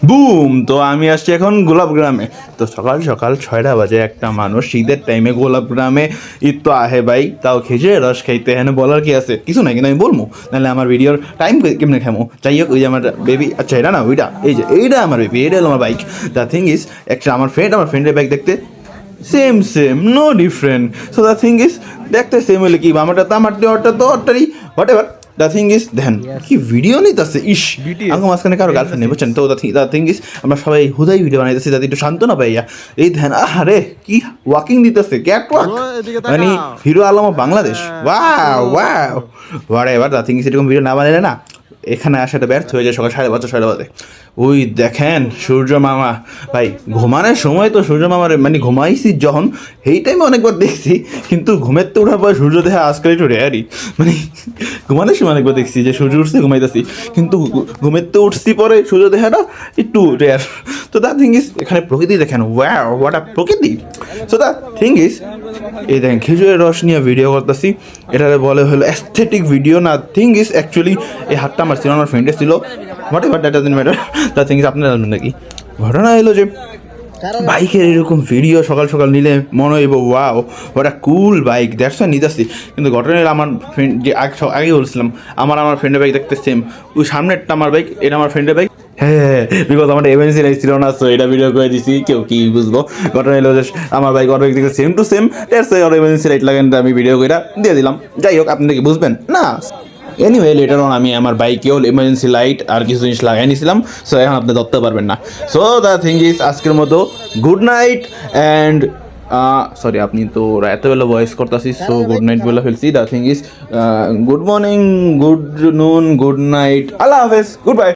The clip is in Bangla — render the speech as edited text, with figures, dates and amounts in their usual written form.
বুম! তো আমি আসছি এখন গোলাপগ্রামে। তো সকাল সকাল 6টা বাজে একটা মানুষ শীতের টাইমে গোলাপগ্রামে ঈদ তো আহে ভাই, তাও খেজুরের রস খাইতে এখানে বলার কি আছে? কিছু নাই, কিন্তু আমি বলবো নাহলে আমার ভিডিওর টাইম কেমনে খামো। যাই হোক, ওই যে আমার বেবি, আচ্ছা এটা না ওইটা, এই যে এইটা আমার বেবি, এটা হলো আমার বাইক। দ্য থিং ইজ, একটা আমার ফ্রেন্ডের বাইক দেখতে same same, no different. So the thing is, দেখতে সেম হলে কি আমারটা তো আমারটি, ওরটা তো ওরটারই, whatever. The thing is দেখেন কি ভিডিও নিতেছে, ইস আঙ্গো মাঝখানে কারো গার্লফ্রেন্ড নেই বুঝছেন তো। দ্য থিং ইজ আমরা সবাই হুদাই ভিডিও বানাইতেছি যাতে একটু শান্ত না পাইয়া। এই ধ্যান আরে কি ওয়াকিং দিতেছে, ক্যাট ওয়াক, মানে hero Alam of Bangladesh. Wow wow, what ever. The thing is এরকম ভিডিও না বানাইলে না এখানে আসাটা ব্যর্থ হয়ে যায় সকাল 5:30 6টা বাজে। ওই দেখেন সূর্য মামা, ভাই ঘুমানোর সময় তো সূর্য মামার মানে ঘুমাইছি যখন, এই টাইমে অনেকবার দেখছি, কিন্তু ঘুমের তো ওঠার পর সূর্য দেখা আজকাল একটু রেয়ারই, মানে ঘুমানোর সময় অনেকবার দেখছি যে সূর্য উঠছে ঘুমাইতেছি, কিন্তু ঘুমের তো উঠছি পরে সূর্য দেখাটা একটু রেয়ার। তো দ্য থিং ইজ এখানে প্রকৃতি দেখেন, ওয়াও হোয়াট আ প্রকৃতি। সো দ্য থিং ইজ এই দেখেন খেজুরের রস নিয়ে ভিডিও করতেছি, এটারে বলে হলো অ্যাস্থেটিক ভিডিও। না থিং ইজ অ্যাকচুয়ালি এই হাতটা আমার ছিল, আমার ফ্রেন্ডের ছিল, what ever that doesn't matter. The thing is আপনারা জানবেন নাকি ঘটনা এলো যে বাইকের এরকম ভিডিও সকাল সকাল নিলে মনে হইব ওয়াও ওটা কুল বাইক, দ্যাটস ওয়াই নিতে আসছি। কিন্তু ঘটনা হলো আমার ফ্রেন্ড যে আগে বলছিলাম আমার ফ্রেন্ডের বাইক দেখতে সেম, ওই সামনেরটা আমার বাইক, এটা আমার ফ্রেন্ডের বাইক। হ্যাঁ, বিকজ আমার এমএনসি লাইট ছিল না, সো এটা ভিডিও করে দিছি, কেউ কি বুঝবো। ঘটনা হলো যে আমার বাইক ওর বাইক দেখতে same to same, that's why or MNC light লাগান আমি ভিডিও করে দিয়ে দিলাম। যাই হোক, আপনি কি বুঝবেন না। এনিওয়ে লেটার অন আমি আমার বাইকেও এমার্জেন্সি লাইট আর কিছু জিনিস লাগাই নিয়েছিলাম, সো এখন আপনি ধরতে পারবেন না। সো দ্য থিং ইজ আজকের মতো গুড নাইট অ্যান্ড সরি, আপনি তো এতবেলা ভয়েস করতেছি, সো গুড নাইট বলে ফেলছি। The thing is good morning, good noon, good night, আল্লাহ হাফেজ, গুড বাই।